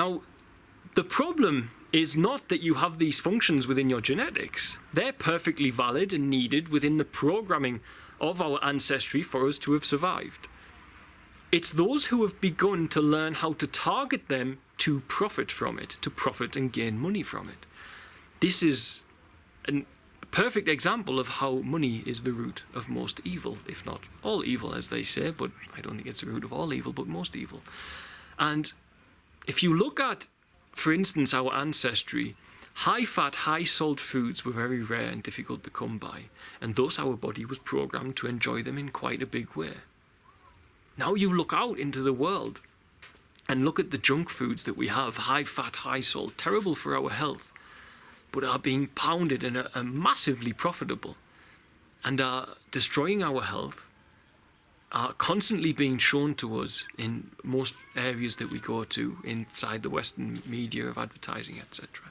Now, the problem is not that you have these functions within your genetics. They're perfectly valid and needed within the programming of our ancestry for us to have survived. It's those who have begun to learn how to target them to profit from it, to profit and gain money from it. This is a perfect example of how money is the root of most evil, if not all evil, as they say, but I don't think it's the root of all evil, but most evil. And if you look at, for instance, our ancestry, high-fat, high-salt foods were very rare and difficult to come by, and thus our body was programmed to enjoy them in quite a big way. Now you look out into the world and look at the junk foods that we have, high-fat, high-salt, terrible for our health, but are being pounded and are massively profitable and are destroying our health, are constantly being shown to us in most areas that we go to inside the Western media of advertising, etc.,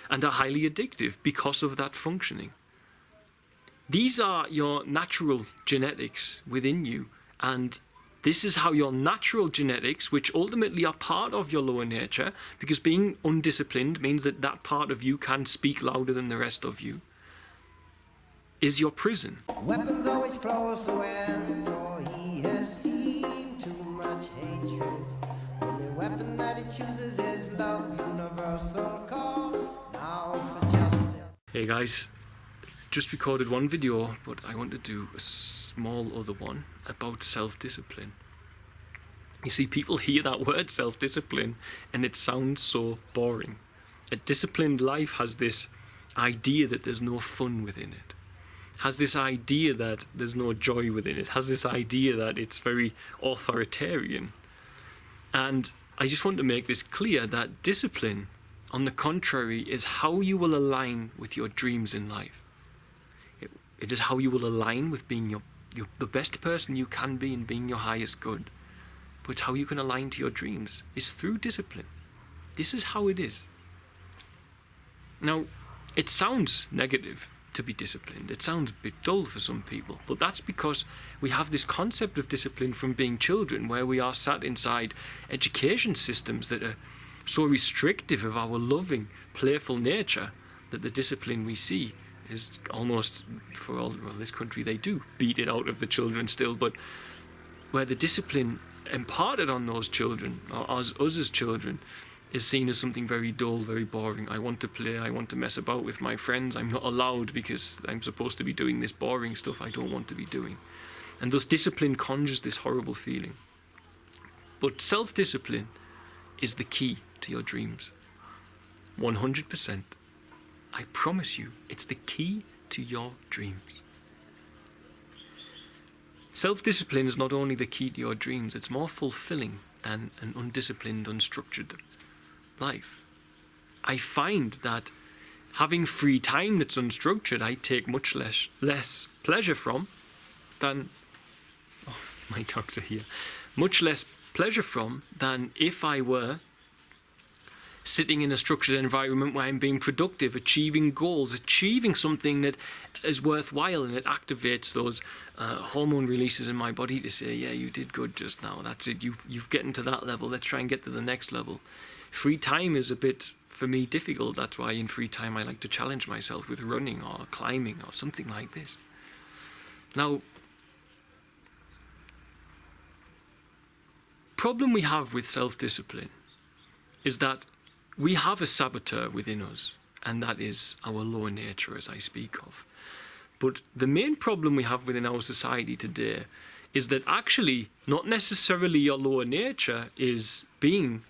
and are highly addictive because of that functioning. These are your natural genetics within you, and this is how your natural genetics, which ultimately are part of your lower nature, because being undisciplined means that that part of you can speak louder than the rest of you, is your prison. Weapons always close to end, for he has seen too much hatred. The weapon that he chooses is love, universal call, now for justice. Hey guys, just recorded one video, but I want to do a small other one about self-discipline. You see, people hear that word self-discipline and it sounds so boring. A disciplined life has this idea that there's no fun within it, has this idea that there's no joy within it, has this idea that it's very authoritarian. And I just want to make this clear that discipline, on the contrary, is how you will align with your dreams in life. It is how you will align with being the best person you can be and being your highest good. But it's how you can align to your dreams is through discipline. This is how it is. Now, it sounds negative to be disciplined. It sounds a bit dull for some people, but that's because we have this concept of discipline from being children, where we are sat inside education systems that are so restrictive of our loving, playful nature that the discipline we see is almost, for all, well, this country they do beat it out of the children still, but where the discipline imparted on those children, or us as children, is seen as something very dull, very boring. I want to play, I want to mess about with my friends, I'm not allowed because I'm supposed to be doing this boring stuff I don't want to be doing. And thus discipline conjures this horrible feeling. But self-discipline is the key to your dreams. 100%. I promise you, it's the key to your dreams. Self-discipline is not only the key to your dreams, it's more fulfilling than an undisciplined, unstructured life. I find that having free time that's unstructured, I take much less pleasure from than... Oh, my dogs are here. Much less pleasure from than if I were sitting in a structured environment where I'm being productive, achieving goals, achieving something that is worthwhile, and it activates those hormone releases in my body to say, yeah, you did good just now, that's it, you've gotten to that level, let's try and get to the next level. Free time is a bit, for me, difficult. That's why in free time I like to challenge myself with running or climbing or something like this. Now, problem we have with self-discipline is that we have a saboteur within us, and that is our lower nature, as I speak of. But the main problem we have within our society today is that actually not necessarily your lower nature is being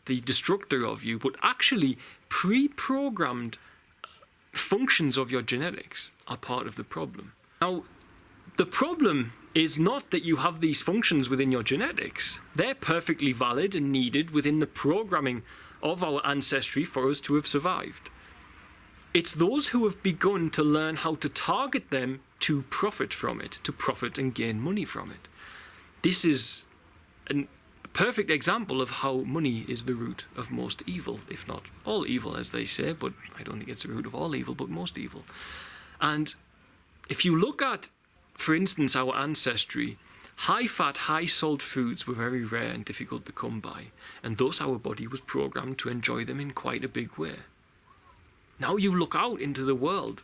the destructor of you, but actually pre-programmed functions of your genetics are part of the problem. Now, the problem is not that you have these functions within your genetics. They're perfectly valid and needed within the programming of our ancestry for us to have survived. It's those who have begun to learn how to target them to profit from it, to profit and gain money from it. This is a perfect example of how money is the root of most evil, if not all evil, as they say, but I don't think it's the root of all evil, but most evil. And if you look at, for instance, our ancestry, High-fat, high-salt foods were very rare and difficult to come by, and thus our body was programmed to enjoy them in quite a big way. Now you look out into the world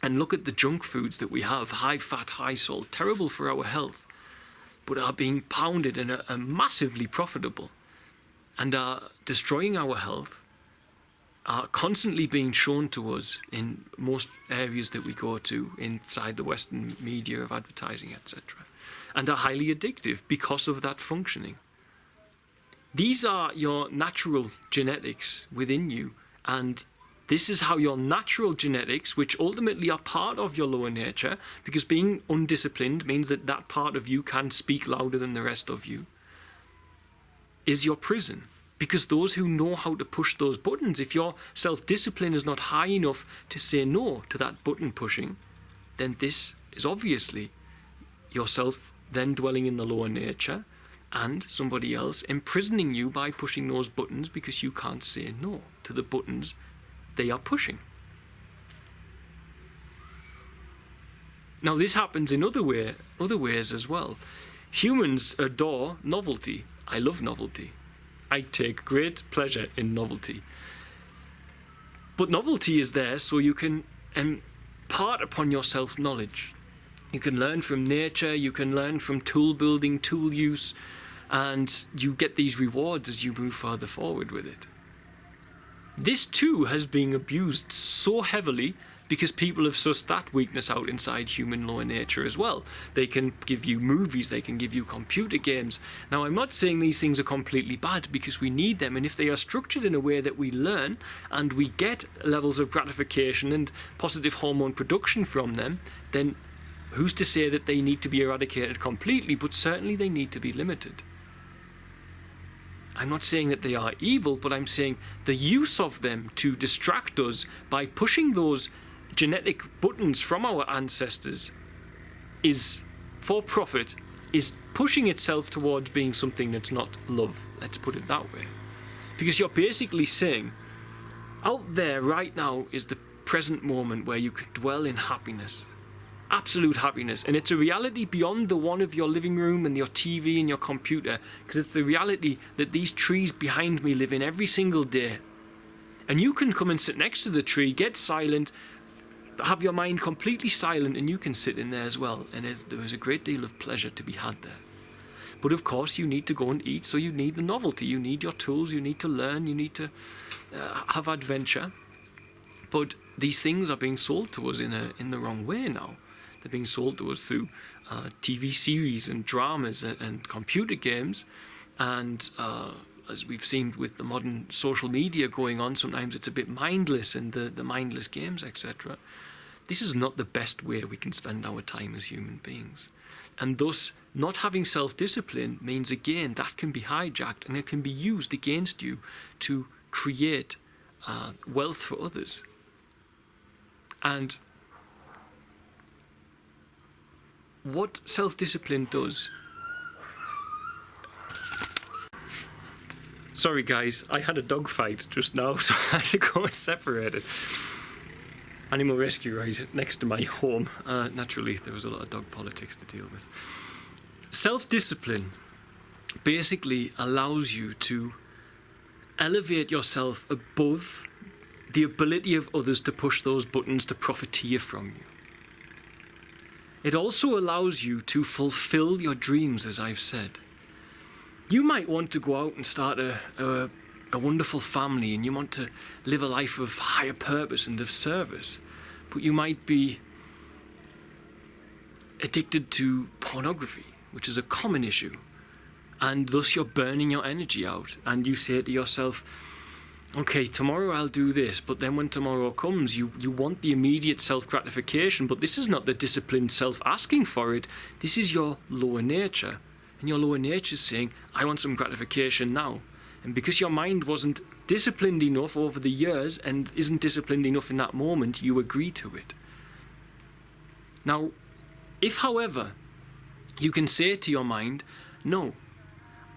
and look at the junk foods that we have, high-fat, high-salt, terrible for our health, but are being pounded and are massively profitable and are destroying our health, are constantly being shown to us in most areas that we go to inside the Western media of advertising, etc., and are highly addictive because of that functioning. These are your natural genetics within you, and this is how your natural genetics, which ultimately are part of your lower nature, because being undisciplined means that that part of you can speak louder than the rest of you, is your prison. Because those who know how to push those buttons, if your self-discipline is not high enough to say no to that button pushing, then this is obviously yourself then dwelling in the lower nature and somebody else imprisoning you by pushing those buttons because you can't say no to the buttons they are pushing. Now this happens in other ways as well. Humans adore novelty. I love novelty. I take great pleasure in novelty. But novelty is there so you can impart upon yourself knowledge. You can learn from nature, you can learn from tool building, tool use, and you get these rewards as you move further forward with it. This too has been abused so heavily because people have sussed that weakness out inside human lower nature as well. They can give you movies, they can give you computer games. Now I'm not saying these things are completely bad because we need them, and if they are structured in a way that we learn and we get levels of gratification and positive hormone production from them, then who's to say that they need to be eradicated completely, but certainly they need to be limited. I'm not saying that they are evil, but I'm saying the use of them to distract us by pushing those genetic buttons from our ancestors is for profit, is pushing itself towards being something that's not love. Let's put it that way. Because you're basically saying, out there right now is the present moment where you could dwell in happiness. Absolute happiness, and it's a reality beyond the one of your living room and your TV and your computer, because it's the reality that these trees behind me live in every single day. And you can come and sit next to the tree, get silent, have your mind completely silent, and you can sit in there as well, and there is a great deal of pleasure to be had there. But of course you need to go and eat, so you need the novelty, you need your tools, you need to learn, you need to have adventure. But these things are being sold to us in the wrong way now. They're being sold to us through TV series and dramas and computer games, and as we've seen with the modern social media going on, sometimes it's a bit mindless, and the mindless games, etc. This is not the best way we can spend our time as human beings. And thus, not having self-discipline means, again, that can be hijacked and it can be used against you to create wealth for others. And what self-discipline does... Sorry guys, I had a dog fight just now, so I had to go and separate it. Animal rescue right next to my home. Naturally, there was a lot of dog politics to deal with. Self-discipline basically allows you to elevate yourself above the ability of others to push those buttons to profiteer from you. It also allows you to fulfill your dreams, as I've said. You might want to go out and start a wonderful family, and you want to live a life of higher purpose and of service, but you might be addicted to pornography, which is a common issue, and thus you're burning your energy out, and you say to yourself, okay, tomorrow I'll do this, but then when tomorrow comes, you want the immediate self-gratification, but this is not the disciplined self asking for it, this is your lower nature. And your lower nature is saying, I want some gratification now. And because your mind wasn't disciplined enough over the years and isn't disciplined enough in that moment, you agree to it. Now, if, however, you can say to your mind, no,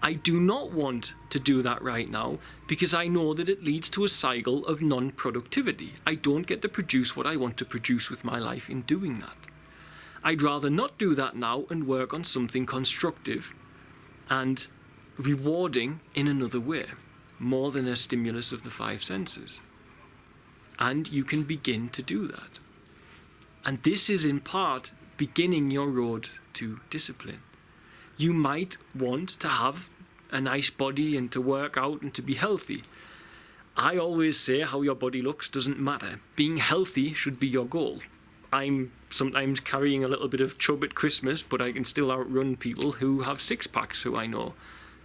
I do not want to do that right now because I know that it leads to a cycle of non-productivity. I don't get to produce what I want to produce with my life in doing that. I'd rather not do that now and work on something constructive and rewarding in another way, more than a stimulus of the five senses. And you can begin to do that. And this is in part beginning your road to discipline. You might want to have a nice body and to work out and to be healthy. I always say how your body looks doesn't matter. Being healthy should be your goal. I'm sometimes carrying a little bit of chub at Christmas, but I can still outrun people who have six-packs who I know,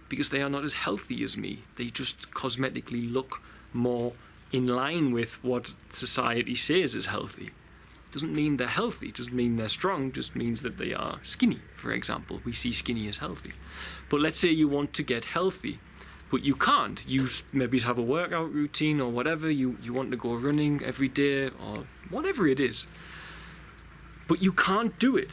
because they are not as healthy as me. They just cosmetically look more in line with what society says is healthy. Doesn't mean they're healthy, doesn't mean they're strong, just means that they are skinny, for example. We see skinny as healthy. But let's say you want to get healthy, but you can't. You maybe have a workout routine or whatever, you want to go running every day or whatever it is. But you can't do it.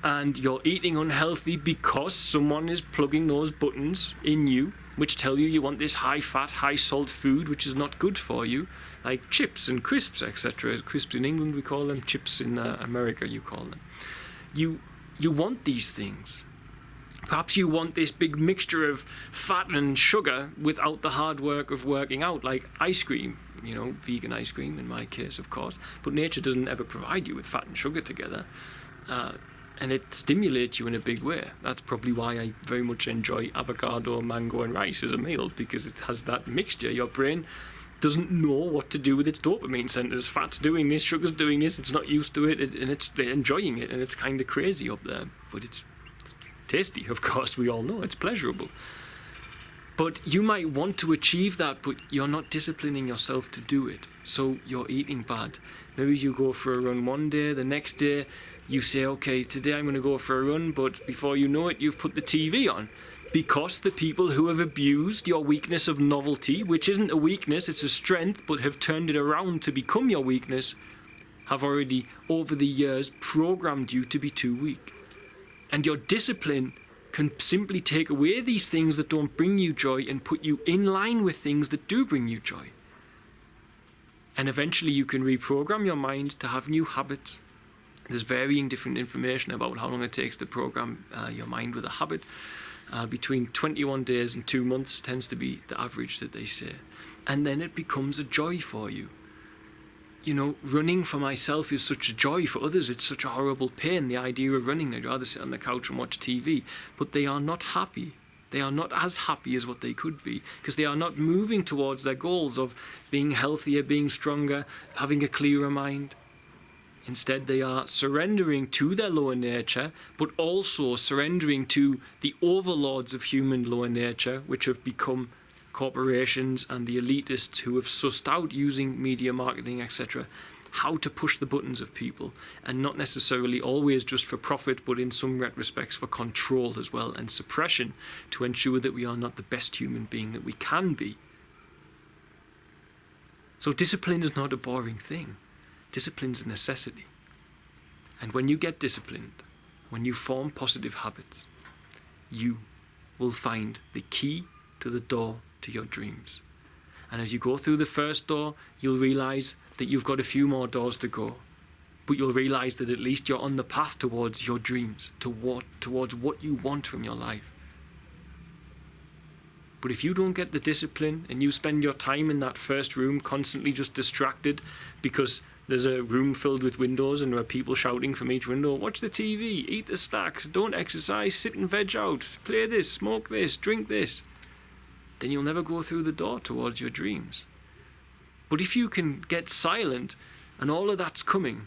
And you're eating unhealthy because someone is plugging those buttons in you, which tell you want this high-fat, high-salt food, which is not good for you, like chips and crisps, etc. Crisps in England we call them, chips in America you call them. You want these things. Perhaps you want this big mixture of fat and sugar without the hard work of working out, like ice cream, vegan ice cream in my case, of course. But nature doesn't ever provide you with fat and sugar together. And it stimulates you in a big way. That's probably why I very much enjoy avocado, mango and rice as a meal, because it has that mixture. Your brain doesn't know what to do with its dopamine centers. Fat's doing this, sugar's doing this, it's not used to it, and it's enjoying it, and it's kind of crazy up there. But it's tasty, of course, we all know, it's pleasurable. But you might want to achieve that, but you're not disciplining yourself to do it, so you're eating bad. Maybe you go for a run one day, the next day you say, okay, today I'm going to go for a run, but before you know it, you've put the TV on. Because the people who have abused your weakness of novelty, which isn't a weakness, it's a strength, but have turned it around to become your weakness, have already, over the years, programmed you to be too weak. And your discipline can simply take away these things that don't bring you joy and put you in line with things that do bring you joy. And eventually you can reprogram your mind to have new habits. There's varying different information about how long it takes to program your mind with a habit. Between 21 days and 2 months tends to be the average that they say. And then it becomes a joy for you. Running for myself is such a joy. For others, it's such a horrible pain. The idea of running, they'd rather sit on the couch and watch TV. But they are not happy. They are not as happy as what they could be, because they are not moving towards their goals of being healthier, being stronger, having a clearer mind. Instead, they are surrendering to their lower nature, but also surrendering to the overlords of human lower nature, which have become corporations and the elitists who have sussed out, using media marketing, etc., how to push the buttons of people, and not necessarily always just for profit, but in some respects for control as well, and suppression, to ensure that we are not the best human being that we can be. So discipline is not a boring thing. Discipline's a necessity. And when you get disciplined, when you form positive habits, you will find the key to the door to your dreams. And as you go through the first door, you'll realize that you've got a few more doors to go. But you'll realize that at least you're on the path towards your dreams, towards what you want from your life. But if you don't get the discipline and you spend your time in that first room constantly just distracted because there's a room filled with windows and there are people shouting from each window, watch the TV, eat the snacks, don't exercise, sit and veg out, play this, smoke this, drink this, then you'll never go through the door towards your dreams. But if you can get silent and all of that's coming,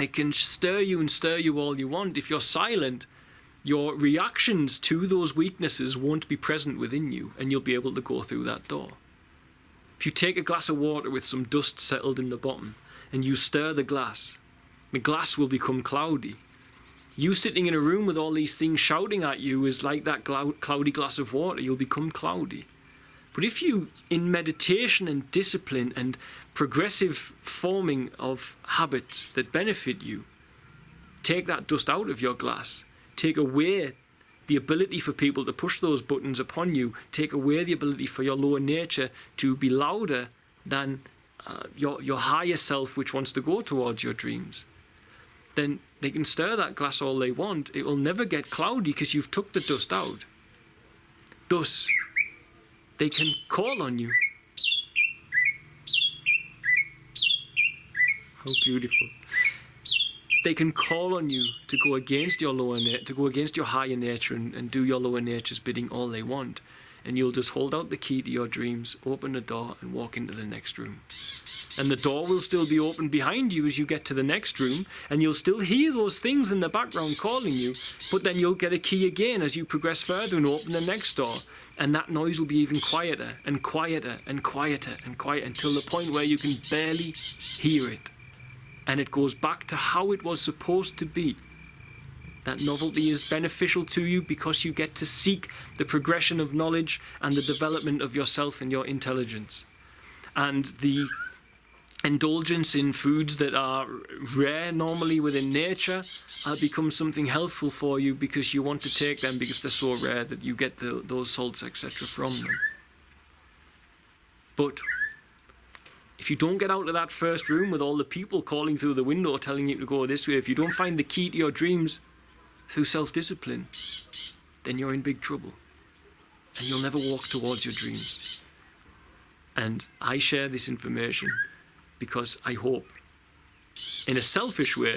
it can stir you and stir you all you want. If you're silent, your reactions to those weaknesses won't be present within you, and you'll be able to go through that door. If you take a glass of water with some dust settled in the bottom and you stir the glass will become cloudy. You sitting in a room with all these things shouting at you is like that cloudy glass of water. You'll become cloudy. But if you, in meditation and discipline and progressive forming of habits that benefit you, take that dust out of your glass, take away the ability for people to push those buttons upon you, take away the ability for your lower nature to be louder than your higher self which wants to go towards your dreams, then they can stir that glass all they want. It will never get cloudy because you've took the dust out. Thus, they can call on you. How beautiful. They can call on you to go against your to go against your higher nature and do your lower nature's bidding all they want. And you'll just hold out the key to your dreams, open the door and walk into the next room. And the door will still be open behind you as you get to the next room, and you'll still hear those things in the background calling you, but then you'll get a key again as you progress further and open the next door. And that noise will be even quieter and quieter and quieter and quieter until the point where you can barely hear it. And it goes back to how it was supposed to be. That novelty is beneficial to you because you get to seek the progression of knowledge and the development of yourself and your intelligence. And the indulgence in foods that are rare normally within nature become something helpful for you because you want to take them because they're so rare that you get those salts, etc. from them. But if you don't get out of that first room with all the people calling through the window telling you to go this way, if you don't find the key to your dreams through self-discipline, then you're in big trouble and you'll never walk towards your dreams. And I share this information because I hope, in a selfish way,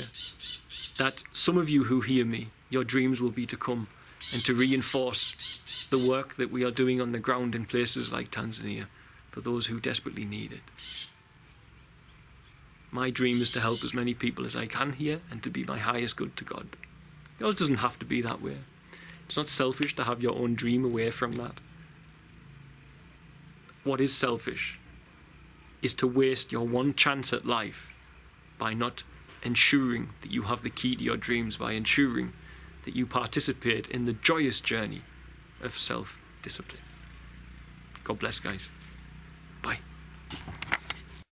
that some of you who hear me, your dreams will be to come and to reinforce the work that we are doing on the ground in places like Tanzania for those who desperately need it. My dream is to help as many people as I can here and to be my highest good to God. Yours doesn't have to be that way. It's not selfish to have your own dream away from that. What is selfish is to waste your one chance at life by not ensuring that you have the key to your dreams, by ensuring that you participate in the joyous journey of self-discipline. God bless, guys. Bye.